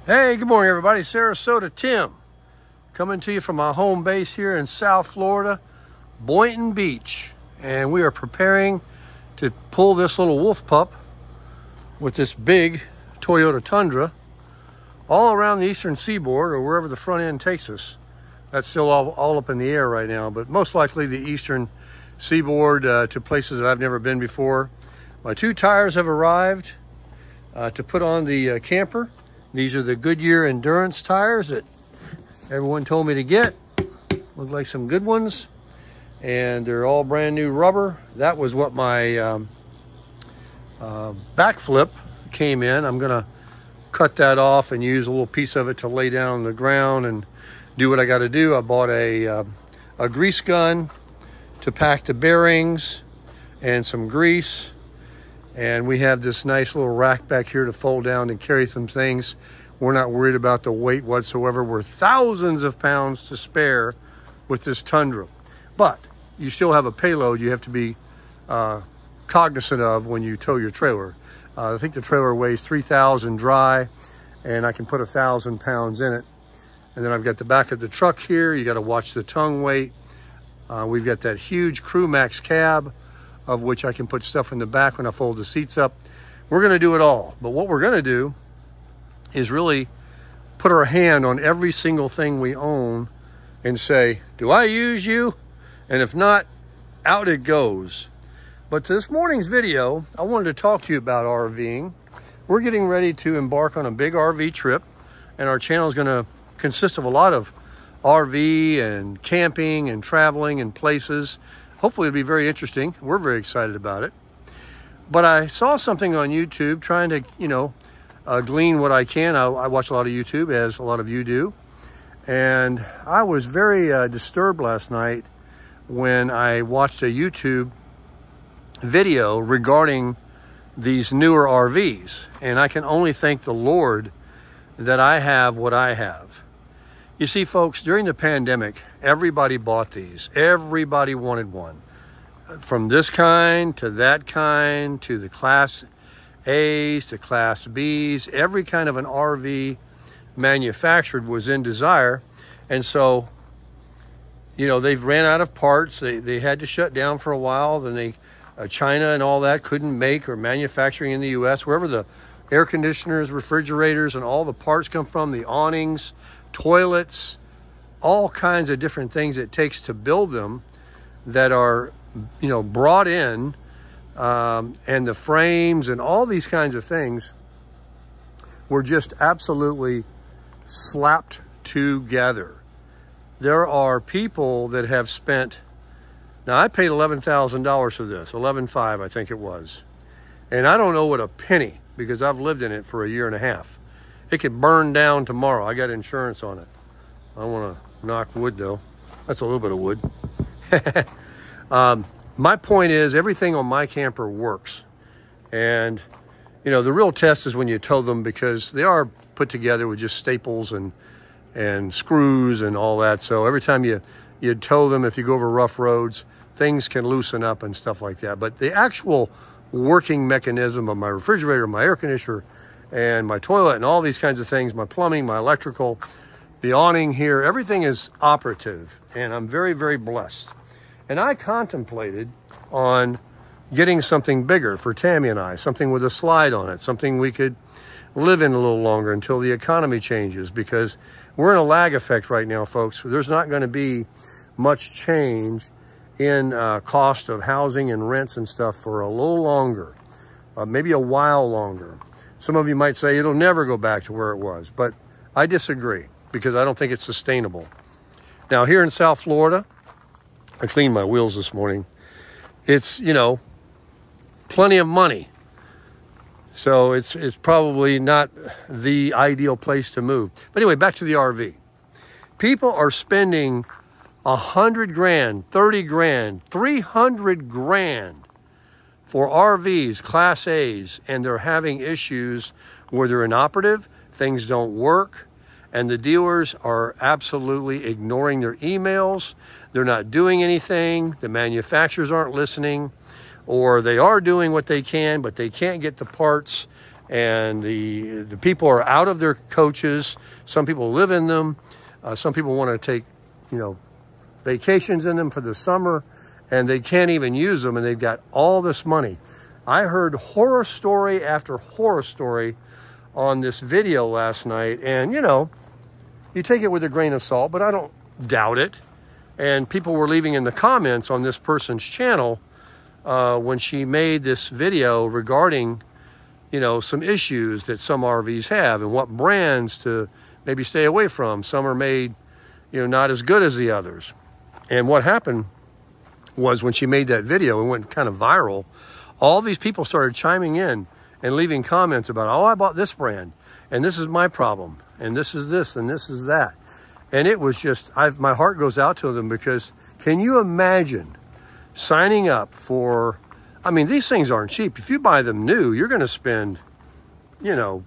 Hey, good morning, everybody. Sarasota Tim coming to you from my home base here in South Florida, Boynton Beach. And we are preparing to pull this little wolf pup with this big Toyota Tundra all around the eastern seaboard or wherever the front end takes us. That's still all up in the air right now, but most likely the eastern seaboard to places that I've never been before. My two tires have arrived to put on the camper. These are the Goodyear Endurance tires that everyone told me to get. Look like some good ones. And they're all brand new rubber. That was what my backflip came in. I'm gonna cut that off and use a little piece of it to lay down on the ground and do what I gotta do. I bought a grease gun to pack the bearings and some grease. And we have this nice little rack back here to fold down and carry some things. We're not worried about the weight whatsoever. We're thousands of pounds to spare with this Tundra. But you still have a payload you have to be cognizant of when you tow your trailer. I think the trailer weighs 3,000 dry, and I can put 1,000 pounds in it. And then I've got the back of the truck here. You got to watch the tongue weight. We've got that huge CrewMax cab, of which I can put stuff in the back when I fold the seats up. We're gonna do it all. But what we're gonna do is really put our hand on every single thing we own and say, do I use you? And if not, out it goes. But this morning's video, I wanted to talk to you about RVing. We're getting ready to embark on a big RV trip, and our channel is gonna consist of a lot of RV and camping and traveling and places. Hopefully it'll be very interesting. We're very excited about it. But I saw something on YouTube trying to, glean what I can. I watch a lot of YouTube, as a lot of you do. And I was very disturbed last night when I watched a YouTube video regarding these newer RVs. And I can only thank the Lord that I have what I have. You see, folks, during the pandemic, everybody bought these. Everybody wanted one. From this kind to that kind to the Class A's to Class B's, every kind of an RV manufactured was in desire. And so, they've ran out of parts. They had to shut down for a while. Then China and all that couldn't make or manufacturing in the U.S. Wherever the air conditioners, refrigerators, and all the parts come from, the awnings, toilets, all kinds of different things it takes to build them that are, brought in, and the frames and all these kinds of things were just absolutely slapped together. There are people that have spent, now I paid $11,000 for this, $11,500 I think it was. And I don't owe it a penny because I've lived in it for a year and a half. It could burn down tomorrow. I got insurance on it. I don't want to knock wood though. That's a little bit of wood. My point is everything on my camper works. And, the real test is when you tow them, because they are put together with just staples and screws and all that. So every time you tow them, if you go over rough roads, things can loosen up and stuff like that. But the actual working mechanism of my refrigerator, my air conditioner, and my toilet and all these kinds of things, my plumbing, my electrical, the awning here, everything is operative. And I'm very, very blessed. And I contemplated on getting something bigger for Tammy and I, something with a slide on it, something we could live in a little longer until the economy changes, because we're in a lag effect right now, folks. There's not going to be much change in cost of housing and rents and stuff for a little longer, maybe a while longer. Some of you might say it'll never go back to where it was, but I disagree because I don't think it's sustainable. Now, here in South Florida, I cleaned my wheels this morning. It's, plenty of money. So it's probably not the ideal place to move. But anyway, back to the RV. People are spending $100 grand, $30 grand, $300 grand for RVs, Class A's, and they're having issues where they're inoperative, things don't work, and the dealers are absolutely ignoring their emails. They're not doing anything. The manufacturers aren't listening, or they are doing what they can, but they can't get the parts and the people are out of their coaches. Some people live in them. Some people want to take, you know, vacations in them for the summer, and they can't even use them, and they've got all this money. I heard horror story after horror story on this video last night, and, you know, you take it with a grain of salt, but I don't doubt it. And people were leaving in the comments on this person's channel when she made this video regarding, you know, some issues that some RVs have and what brands to maybe stay away from. Some are made, you know, not as good as the others. And what happened was when she made that video, it went kind of viral, all these people started chiming in and leaving comments about, oh, I bought this brand, and this is my problem, and this is this, and this is that. And it was just, my heart goes out to them, because can you imagine signing up for, I mean, these things aren't cheap. If you buy them new, you're going to spend, you know,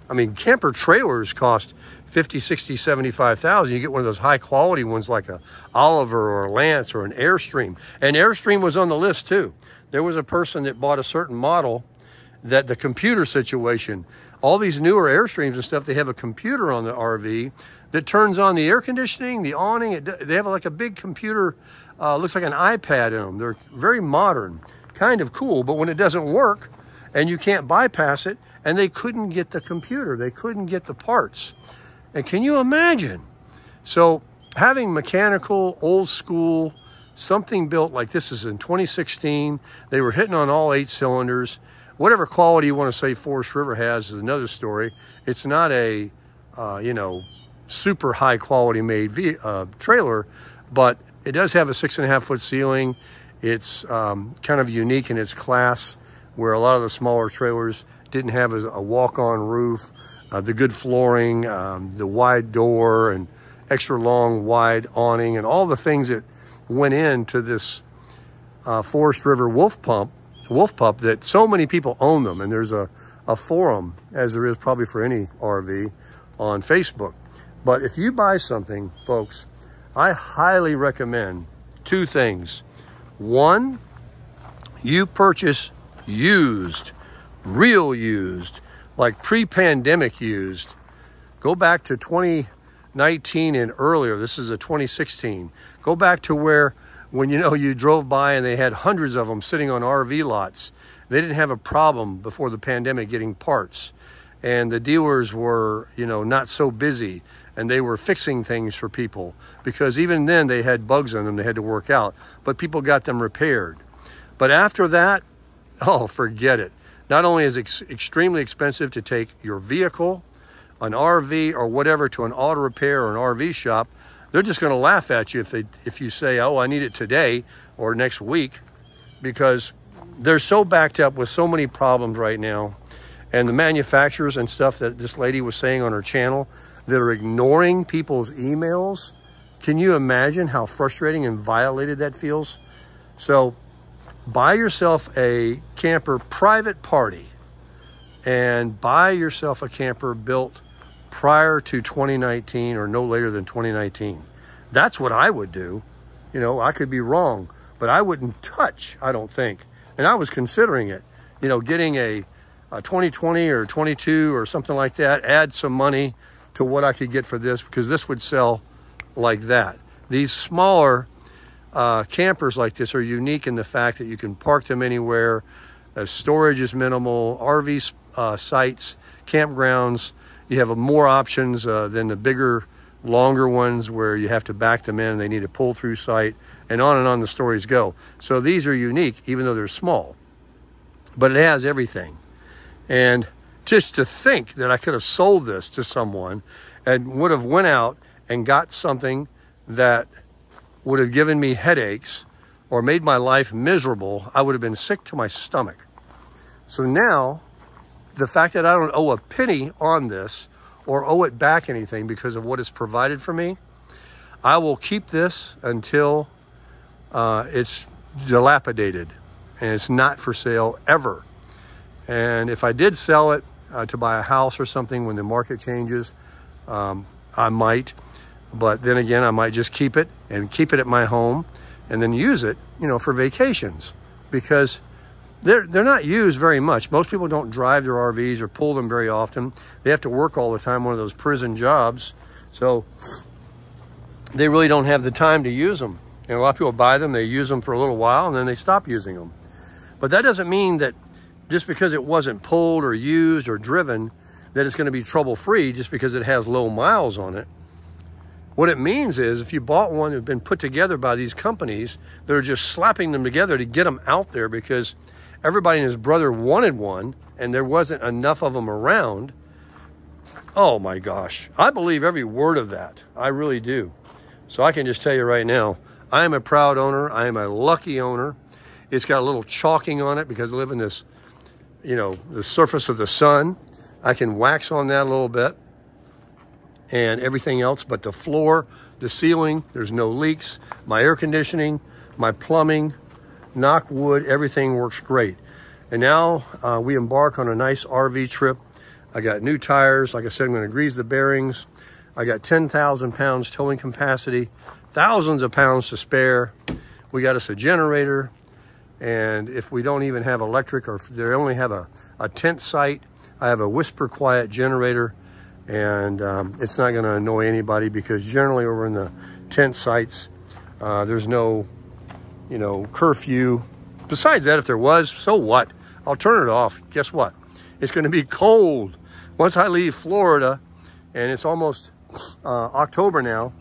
I mean, camper trailers cost $50,000, $60,000, $75,000. You get one of those high quality ones like a Oliver or a Lance or an Airstream. And Airstream was on the list too. There was a person that bought a certain model that the computer situation, all these newer Airstreams and stuff, they have a computer on the RV that turns on the air conditioning, the awning. They have like a big computer, looks like an iPad in them. They're very modern, kind of cool, but when it doesn't work and you can't bypass it, and they couldn't get the computer, they couldn't get the parts. And can you imagine? So having mechanical, old school, something built like this is in 2016, they were hitting on all 8 cylinders. Whatever quality you want to say Forest River has is another story. It's not a, you know, super high quality made trailer, but it does have a 6.5-foot ceiling. It's kind of unique in its class, where a lot of the smaller trailers didn't have a walk-on roof, the good flooring, the wide door, and extra long wide awning, and all the things that went into this Forest River Wolf Pup that so many people own them. And there's a forum, as there is probably for any RV, on Facebook. But if you buy something, folks, I highly recommend 2 things. One, you purchase used, real used, like pre-pandemic used. Go back to 2019 and earlier. This is a 2016. Go back to where, when, you know, you drove by and they had hundreds of them sitting on RV lots. They didn't have a problem before the pandemic getting parts. And the dealers were, you know, not so busy, and they were fixing things for people, because even then they had bugs on them they had to work out, but people got them repaired. But after that, oh, forget it. Not only is it extremely expensive to take your vehicle, an RV or whatever, to an auto repair or an RV shop, they're just going to laugh at you if you say, oh, I need it today or next week, because they're so backed up with so many problems right now. And the manufacturers and stuff that this lady was saying on her channel, that are ignoring people's emails. Can you imagine how frustrating and violated that feels? So buy yourself a camper private party, and buy yourself a camper built prior to 2019 or no later than 2019. That's what I would do. You know, I could be wrong, but I wouldn't touch, I don't think. And I was considering it, you know, getting a 2020 or 22 or something like that, add some money to what I could get for this, because this would sell like that. These smaller campers like this are unique in the fact that you can park them anywhere. Storage is minimal. RV sites, campgrounds, you have more options than the bigger, longer ones where you have to back them in. They need a pull-through site, and on the stories go. So these are unique, even though they're small. But it has everything. And just to think that I could have sold this to someone and would have went out and got something that would have given me headaches or made my life miserable, I would have been sick to my stomach. So now, the fact that I don't owe a penny on this or owe it back anything because of what is provided for me, I will keep this until it's dilapidated and it's not for sale ever. And if I did sell it to buy a house or something when the market changes, I might. But then again, I might just keep it and keep it at my home and then use it, you know, for vacations. Because, they're not used very much. Most people don't drive their RVs or pull them very often. They have to work all the time, one of those prison jobs. So they really don't have the time to use them. And a lot of people buy them, they use them for a little while, and then they stop using them. But that doesn't mean that just because it wasn't pulled or used or driven, that it's going to be trouble-free just because it has low miles on it. What it means is if you bought one that's been put together by these companies, they're just slapping them together to get them out there because everybody and his brother wanted one and there wasn't enough of them around. Oh my gosh. I believe every word of that. I really do. So I can just tell you right now, I am a proud owner. I am a lucky owner. It's got a little chalking on it because I live in this, you know, the surface of the sun. I can wax on that a little bit and everything else, but the floor, the ceiling, there's no leaks. My air conditioning, my plumbing, knock wood, everything works great. And now we embark on a nice RV trip. I got new tires. Like I said, I'm going to grease the bearings. I got 10,000 pounds towing capacity, thousands of pounds to spare. We got us a generator. And if we don't even have electric or if they only have a tent site, I have a whisper quiet generator. And it's not going to annoy anybody because generally over in the tent sites, there's no, you know, curfew. Besides that, if there was, so what? I'll turn it off. Guess what? It's going to be cold. Once I leave Florida, and it's almost October now,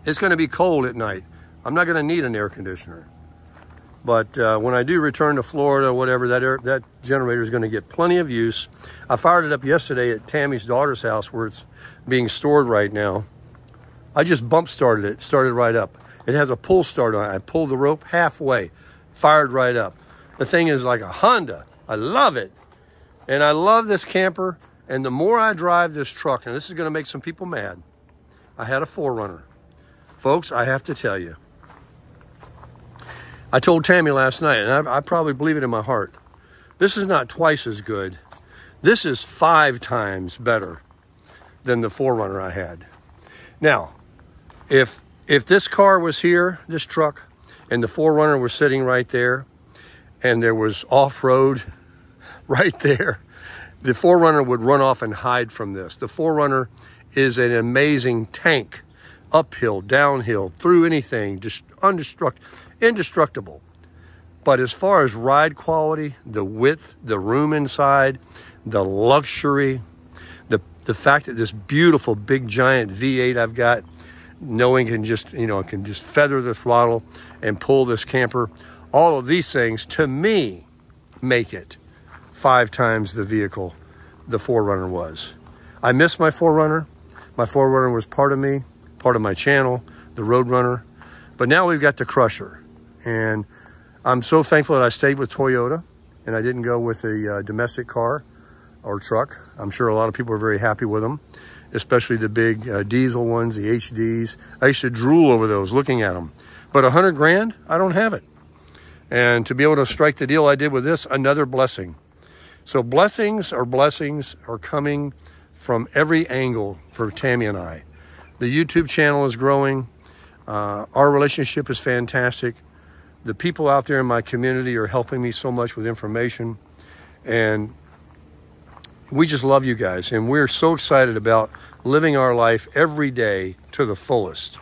it's going to be cold at night. I'm not going to need an air conditioner. But when I do return to Florida, whatever, that generator is going to get plenty of use. I fired it up yesterday at Tammy's daughter's house where it's being stored right now. I just bump started it, started right up. It has a pull start on it. I pulled the rope halfway, fired right up. The thing is like a Honda. I love it. And I love this camper. And the more I drive this truck, and this is going to make some people mad, I had a 4Runner. Folks, I have to tell you. I told Tammy last night, and I probably believe it in my heart, this is not twice as good. This is 5 times better than the 4Runner I had. Now, if this car was here, this truck, and the 4Runner was sitting right there, and there was off-road right there, the 4Runner would run off and hide from this. The 4Runner is an amazing tank, uphill, downhill, through anything, just indestructible. But as far as ride quality, the width, the room inside, the luxury, the fact that this beautiful big giant V8 I've got, knowing can just, you know, can just feather the throttle and pull this camper, all of these things to me make it 5 times the vehicle the 4Runner was. I miss my 4Runner. My 4Runner was part of me, part of my channel, the Roadrunner. But now we've got the Crusher. And I'm so thankful that I stayed with Toyota and I didn't go with a domestic car or truck. I'm sure a lot of people are very happy with them, especially the big diesel ones, the HDs. I used to drool over those looking at them. But 100 grand, I don't have it. And to be able to strike the deal I did with this, another blessing. So blessings are coming from every angle for Tammy and I. The YouTube channel is growing. Our relationship is fantastic. The people out there in my community are helping me so much with information. And we just love you guys. And we're so excited about living our life every day to the fullest.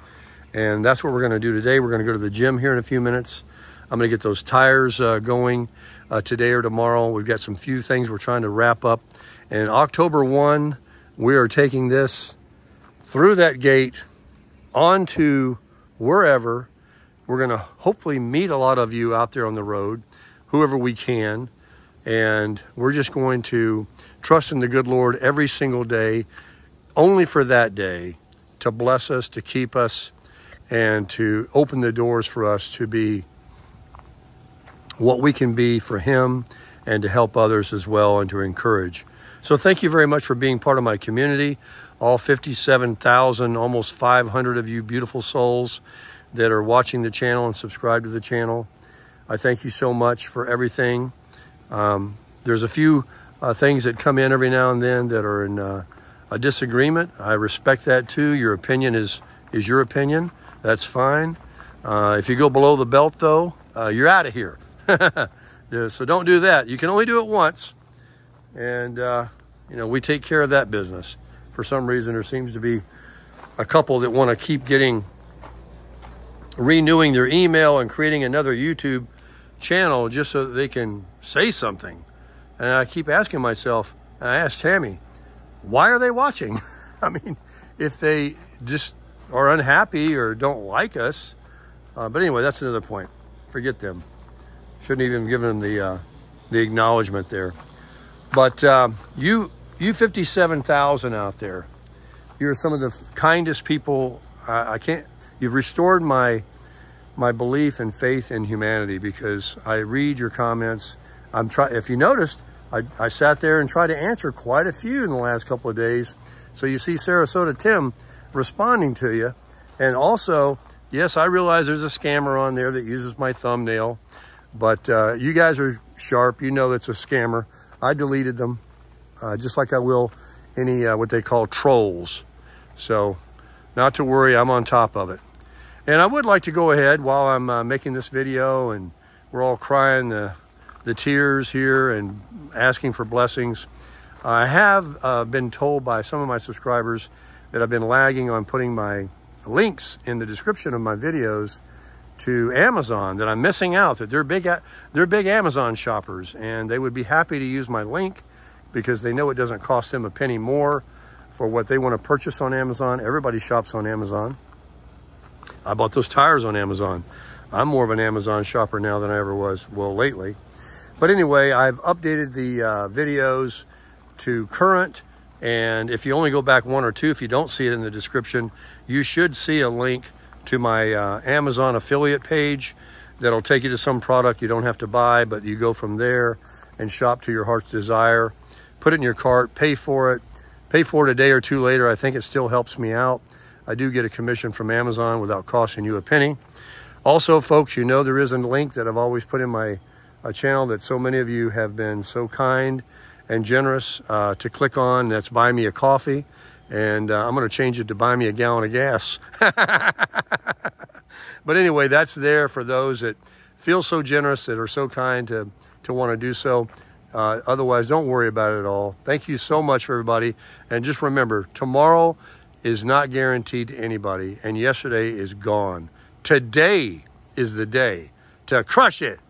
And that's what we're going to do today. We're going to go to the gym here in a few minutes. I'm going to get those tires going today or tomorrow. We've got some few things we're trying to wrap up. And October 1, we are taking this through that gate onto wherever. We're going to hopefully meet a lot of you out there on the road, whoever we can. And we're just going to trust in the good Lord every single day, only for that day, to bless us, to keep us, and to open the doors for us to be what we can be for Him and to help others as well and to encourage. So thank you very much for being part of my community. All 57,000, almost 500 of you beautiful souls that are watching the channel and subscribe to the channel. I thank you so much for everything. There's a few things that come in every now and then that are in a disagreement. I respect that too. Your opinion is your opinion. That's fine. If you go below the belt though, you're out of here. Yeah, so don't do that. You can only do it once. And, you know, we take care of that business. For some reason, there seems to be a couple that want to keep renewing their email and creating another YouTube channel just so that they can say something. And I keep asking myself, and I asked Tammy, why are they watching? I mean, if they just are unhappy or don't like us. But anyway, that's another point. Forget them. Shouldn't even give them the acknowledgement there. But you 57,000 out there, you're some of the kindest people. I can't. You've restored my belief and faith in humanity, because I read your comments. If you noticed, I sat there and tried to answer quite a few in the last couple of days. So you see Sarasota Tim responding to you. And also, yes, I realize there's a scammer on there that uses my thumbnail, but you guys are sharp. You know that's a scammer. I deleted them, just like I will any what they call trolls. So not to worry, I'm on top of it. And I would like to go ahead while I'm making this video and we're all crying the tears here and asking for blessings. I have been told by some of my subscribers that I've been lagging on putting my links in the description of my videos to Amazon, that I'm missing out, that they're big Amazon shoppers, and they would be happy to use my link because they know it doesn't cost them a penny more for what they want to purchase on Amazon. Everybody shops on Amazon. I bought those tires on Amazon. I'm more of an Amazon shopper now than I ever was, well, lately. But anyway, I've updated the videos to current, and if you only go back one or two, if you don't see it in the description, you should see a link to my Amazon affiliate page that'll take you to some product you don't have to buy, but you go from there and shop to your heart's desire. Put it in your cart, pay for it a day or two later. I think it still helps me out. I do get a commission from Amazon without costing you a penny. Also, folks, you know there is a link that I've always put in my channel that so many of you have been so kind and generous to click on. That's Buy Me a Coffee. And I'm going to change it to Buy Me a Gallon of Gas. But anyway, that's there for those that feel so generous, that are so kind to want to do so. Otherwise, don't worry about it at all. Thank you so much, everybody. And just remember, tomorrow is not guaranteed to anybody, and yesterday is gone. Today is the day to crush it.